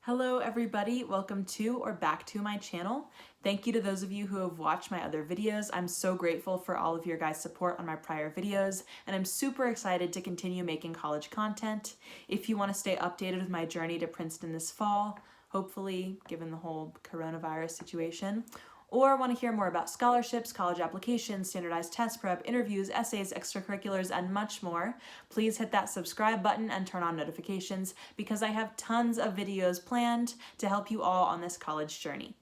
Hello everybody, welcome to or back to my channel. Thank you to those of you who have watched my other videos. I'm so grateful for all of your guys' support on my prior videos, and I'm super excited to continue making college content. If you want to stay updated with my journey to Princeton this fall, hopefully given the whole coronavirus situation, or want to hear more about scholarships, college applications, standardized test prep, interviews, essays, extracurriculars, and much more, please hit that subscribe button and turn on notifications because I have tons of videos planned to help you all on this college journey.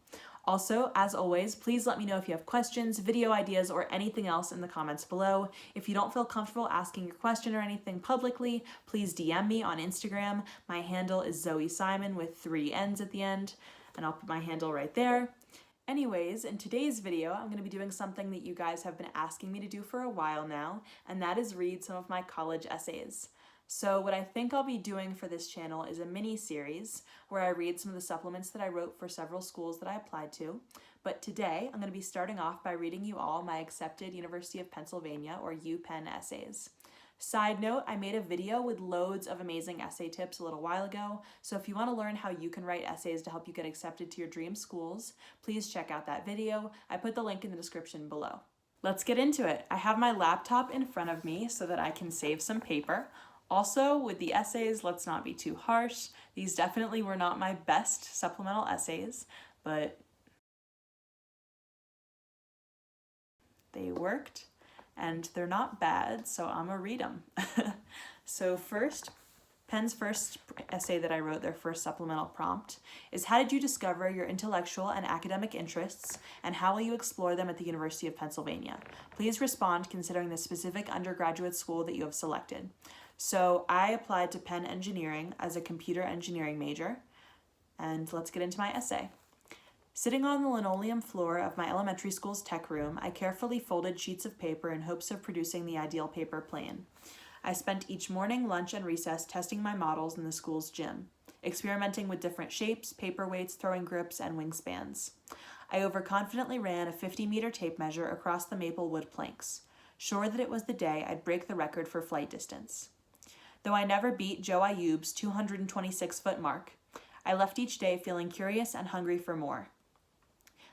Also, as always, please let me know if you have questions, video ideas, or anything else in the comments below. If you don't feel comfortable asking your question or anything publicly, please DM me on Instagram. My handle is Zoe Simon with 3 N's at the end, and I'll put my handle right there. Anyways, in today's video, I'm going to be doing something that you guys have been asking me to do for a while now, and that is read some of my college essays. So what I think I'll be doing for this channel is a mini-series where I read some of the supplements that I wrote for several schools that I applied to. But today, I'm going to be starting off by reading you all my accepted University of Pennsylvania or U Penn essays. Side note, I made a video with loads of amazing essay tips a little while ago, so if you want to learn how you can write essays to help you get accepted to your dream schools, please check out that video. I put the link in the description below. Let's get into it. I have my laptop in front of me so that I can save some paper. Also, with the essays, let's not be too harsh. These definitely were not my best supplemental essays, but they worked. And they're not bad, so I'm gonna read them. So first, Penn's first essay that I wrote, their first supplemental prompt, is how did you discover your intellectual and academic interests, and how will you explore them at the University of Pennsylvania? Please respond considering the specific undergraduate school that you have selected. So I applied to Penn Engineering as a computer engineering major, and let's get into my essay. Sitting on the linoleum floor of my elementary school's tech room, I carefully folded sheets of paper in hopes of producing the ideal paper plane. I spent each morning, lunch, and recess testing my models in the school's gym, experimenting with different shapes, paper weights, throwing grips, and wingspans. I overconfidently ran a 50-meter tape measure across the maple wood planks, sure that it was the day I'd break the record for flight distance. Though I never beat Joe Ayoub's 226-foot mark, I left each day feeling curious and hungry for more.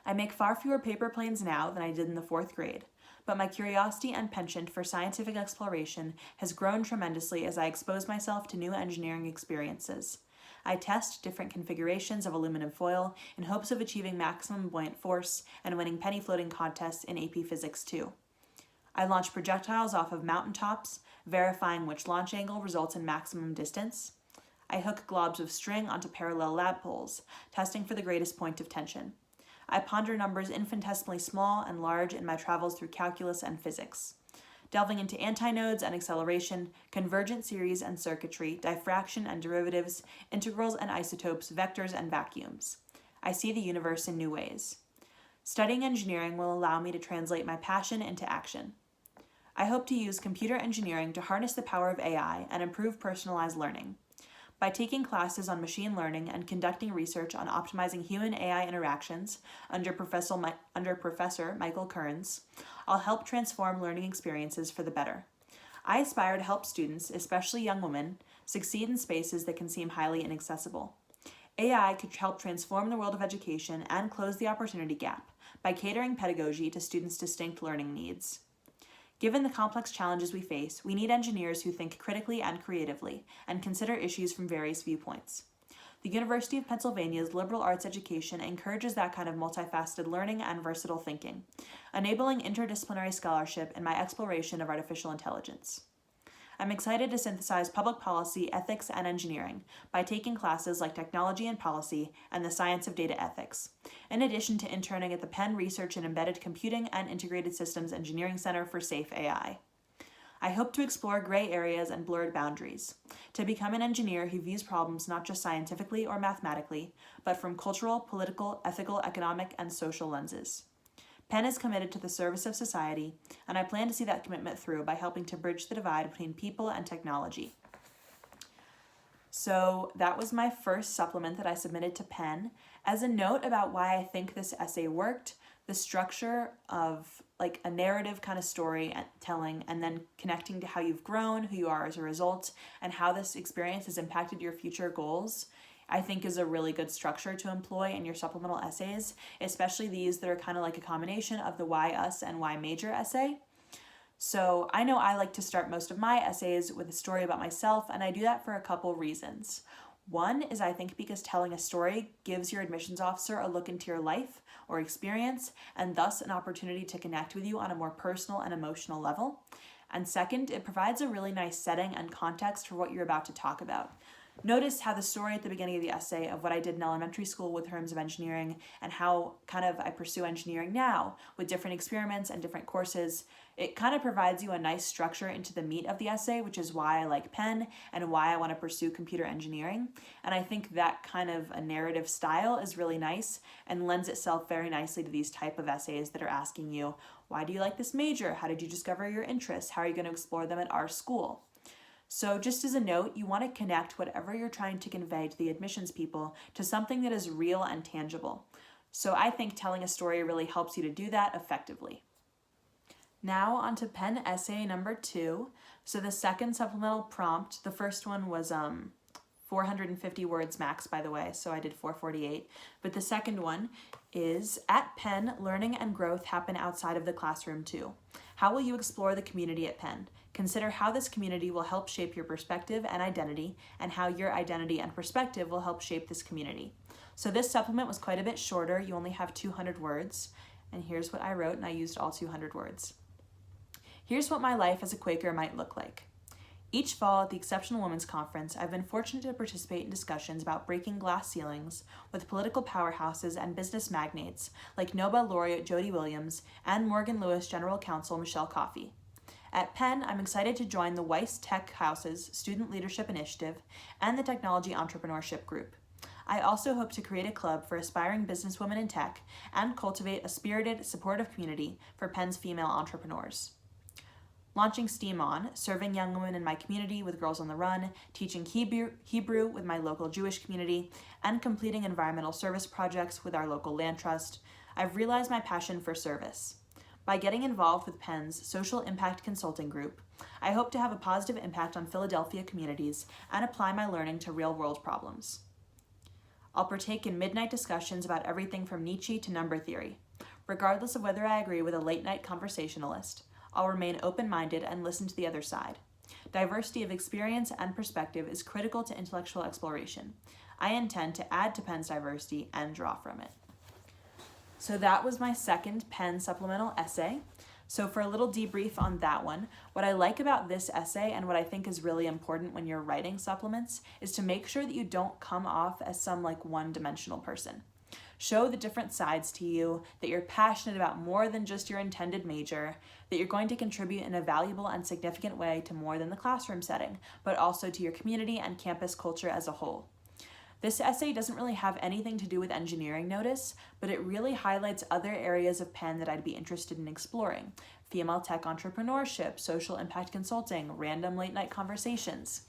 I make far fewer paper planes now than I did in the 4th grade, but my curiosity and penchant for scientific exploration has grown tremendously as I expose myself to new engineering experiences. I test different configurations of aluminum foil in hopes of achieving maximum buoyant force and winning penny floating contests in AP Physics 2. I launch projectiles off of mountaintops, verifying which launch angle results in maximum distance. I hook globs of string onto parallel lab poles, testing for the greatest point of tension. I ponder numbers infinitesimally small and large in my travels through calculus and physics, delving into antinodes and acceleration, convergent series and circuitry, diffraction and derivatives, integrals and isotopes, vectors and vacuums. I see the universe in new ways. Studying engineering will allow me to translate my passion into action. I hope to use computer engineering to harness the power of AI and improve personalized learning. By taking classes on machine learning and conducting research on optimizing human-AI interactions under Professor Michael Kearns, I'll help transform learning experiences for the better. I aspire to help students, especially young women, succeed in spaces that can seem highly inaccessible. AI could help transform the world of education and close the opportunity gap by catering pedagogy to students' distinct learning needs. Given the complex challenges we face, we need engineers who think critically and creatively and consider issues from various viewpoints. The University of Pennsylvania's liberal arts education encourages that kind of multifaceted learning and versatile thinking, enabling interdisciplinary scholarship in my exploration of artificial intelligence. I'm excited to synthesize public policy, ethics, and engineering by taking classes like technology and policy and the science of data ethics, in addition to interning at the Penn Research in Embedded Computing and Integrated Systems Engineering Center for Safe AI. I hope to explore gray areas and blurred boundaries, to become an engineer who views problems not just scientifically or mathematically, but from cultural, political, ethical, economic, and social lenses. Penn is committed to the service of society, and I plan to see that commitment through by helping to bridge the divide between people and technology. So that was my first supplement that I submitted to Penn. As a note about why I think this essay worked, the structure of like a narrative kind of storytelling and then connecting to how you've grown, who you are as a result, and how this experience has impacted your future goals. I think is a really good structure to employ in your supplemental essays, especially these that are kind of like a combination of the why us and why major essay. So I know I like to start most of my essays with a story about myself, and I do that for a couple reasons. One is I think because telling a story gives your admissions officer a look into your life or experience, and thus an opportunity to connect with you on a more personal and emotional level. And second, it provides a really nice setting and context for what you're about to talk about. Notice how the story at the beginning of the essay of what I did in elementary school with terms of engineering and how kind of I pursue engineering now with different experiments and different courses, it kind of provides you a nice structure into the meat of the essay, which is why I like Penn and why I want to pursue computer engineering. And I think that kind of a narrative style is really nice and lends itself very nicely to these type of essays that are asking you, why do you like this major? How did you discover your interests? How are you going to explore them at our school? So just as a note, you want to connect whatever you're trying to convey to the admissions people to something that is real and tangible. So I think telling a story really helps you to do that effectively. Now on to Penn essay number 2. So the second supplemental prompt, the first one was 450 words max, by the way, so I did 448. But the second one is, at Penn, learning and growth happen outside of the classroom too. How will you explore the community at Penn? Consider how this community will help shape your perspective and identity, and how your identity and perspective will help shape this community. So this supplement was quite a bit shorter. You only have 200 words. And here's what I wrote, and I used all 200 words. Here's what my life as a Quaker might look like. Each fall at the Exceptional Women's Conference, I've been fortunate to participate in discussions about breaking glass ceilings with political powerhouses and business magnates like Nobel laureate Jody Williams and Morgan Lewis General Counsel Michelle Coffey. At Penn, I'm excited to join the Weiss Tech House's Student Leadership Initiative and the Technology Entrepreneurship Group. I also hope to create a club for aspiring businesswomen in tech and cultivate a spirited, supportive community for Penn's female entrepreneurs. Launching STEAM On, serving young women in my community with Girls on the Run, teaching Hebrew with my local Jewish community, and completing environmental service projects with our local land trust, I've realized my passion for service. By getting involved with Penn's Social Impact Consulting Group, I hope to have a positive impact on Philadelphia communities and apply my learning to real-world problems. I'll partake in midnight discussions about everything from Nietzsche to number theory. Regardless of whether I agree with a late-night conversationalist, I'll remain open-minded and listen to the other side. Diversity of experience and perspective is critical to intellectual exploration. I intend to add to Penn's diversity and draw from it. So that was my second Penn supplemental essay. So for a little debrief on that one, what I like about this essay and what I think is really important when you're writing supplements is to make sure that you don't come off as some like one-dimensional person. Show the different sides to you, that you're passionate about more than just your intended major, that you're going to contribute in a valuable and significant way to more than the classroom setting, but also to your community and campus culture as a whole. This essay doesn't really have anything to do with engineering, notice, but it really highlights other areas of Penn that I'd be interested in exploring. Female tech entrepreneurship, social impact consulting, random late night conversations.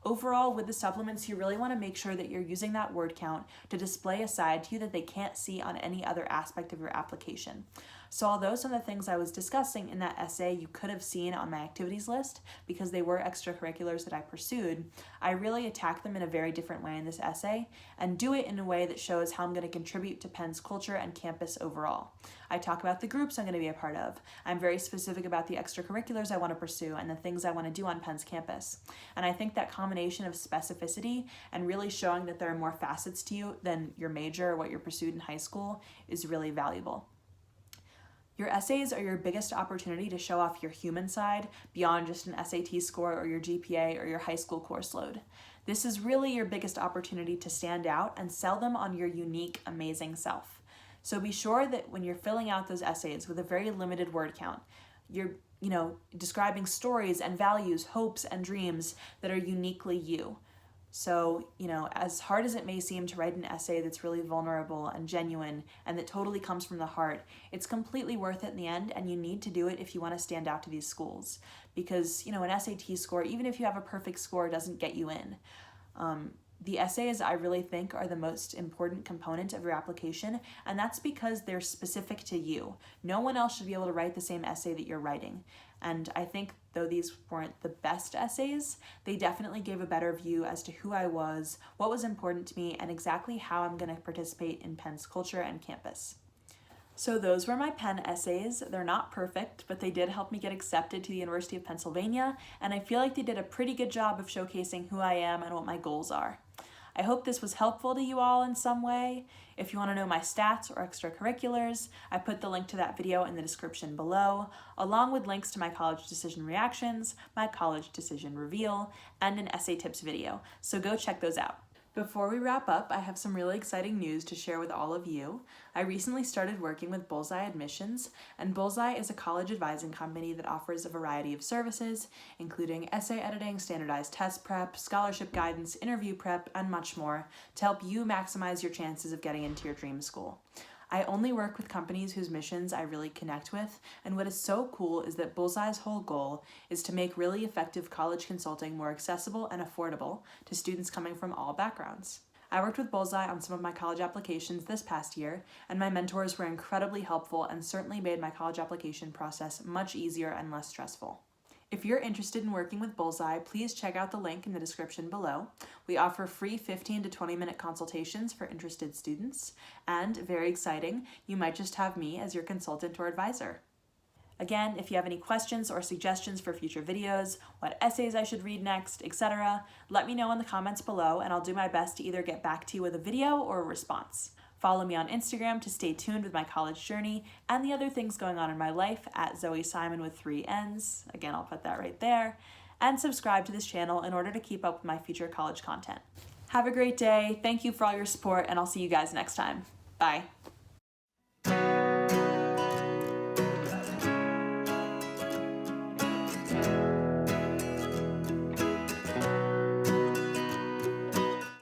Overall, with the supplements, you really want to make sure that you're using that word count to display a side to you that they can't see on any other aspect of your application. So although some of the things I was discussing in that essay you could have seen on my activities list because they were extracurriculars that I pursued, I really attack them in a very different way in this essay and do it in a way that shows how I'm going to contribute to Penn's culture and campus overall. I talk about the groups I'm going to be a part of. I'm very specific about the extracurriculars I want to pursue and the things I want to do on Penn's campus. And I think that combination of specificity and really showing that there are more facets to you than your major or what you pursued in high school is really valuable. Your essays are your biggest opportunity to show off your human side beyond just an SAT score or your GPA or your high school course load. This is really your biggest opportunity to stand out and sell them on your unique, amazing self. So be sure that when you're filling out those essays with a very limited word count, you're describing stories and values, hopes and dreams that are uniquely you. So, as hard as it may seem to write an essay that's really vulnerable and genuine and that totally comes from the heart, it's completely worth it in the end, and you need to do it if you want to stand out to these schools. Because, an SAT score, even if you have a perfect score, doesn't get you in. The essays, I really think, are the most important component of your application, and that's because they're specific to you. No one else should be able to write the same essay that you're writing. And I think though these weren't the best essays, they definitely gave a better view as to who I was, what was important to me, and exactly how I'm going to participate in Penn's culture and campus. So those were my Penn essays. They're not perfect, but they did help me get accepted to the University of Pennsylvania, and I feel like they did a pretty good job of showcasing who I am and what my goals are. I hope this was helpful to you all in some way. If you want to know my stats or extracurriculars, I put the link to that video in the description below, along with links to my college decision reactions, my college decision reveal, and an essay tips video, so go check those out. Before we wrap up, I have some really exciting news to share with all of you. I recently started working with Bullseye Admissions, and Bullseye is a college advising company that offers a variety of services, including essay editing, standardized test prep, scholarship guidance, interview prep, and much more to help you maximize your chances of getting into your dream school. I only work with companies whose missions I really connect with, and what is so cool is that Bullseye's whole goal is to make really effective college consulting more accessible and affordable to students coming from all backgrounds. I worked with Bullseye on some of my college applications this past year, and my mentors were incredibly helpful and certainly made my college application process much easier and less stressful. If you're interested in working with Bullseye, please check out the link in the description below. We offer free 15 to 20-minute consultations for interested students, and very exciting, you might just have me as your consultant or advisor. Again, if you have any questions or suggestions for future videos, what essays I should read next, etc., let me know in the comments below and I'll do my best to either get back to you with a video or a response. Follow me on Instagram to stay tuned with my college journey and the other things going on in my life at Zoe Simon with 3 N's. Again, I'll put that right there. And subscribe to this channel in order to keep up with my future college content. Have a great day. Thank you for all your support, and I'll see you guys next time. Bye.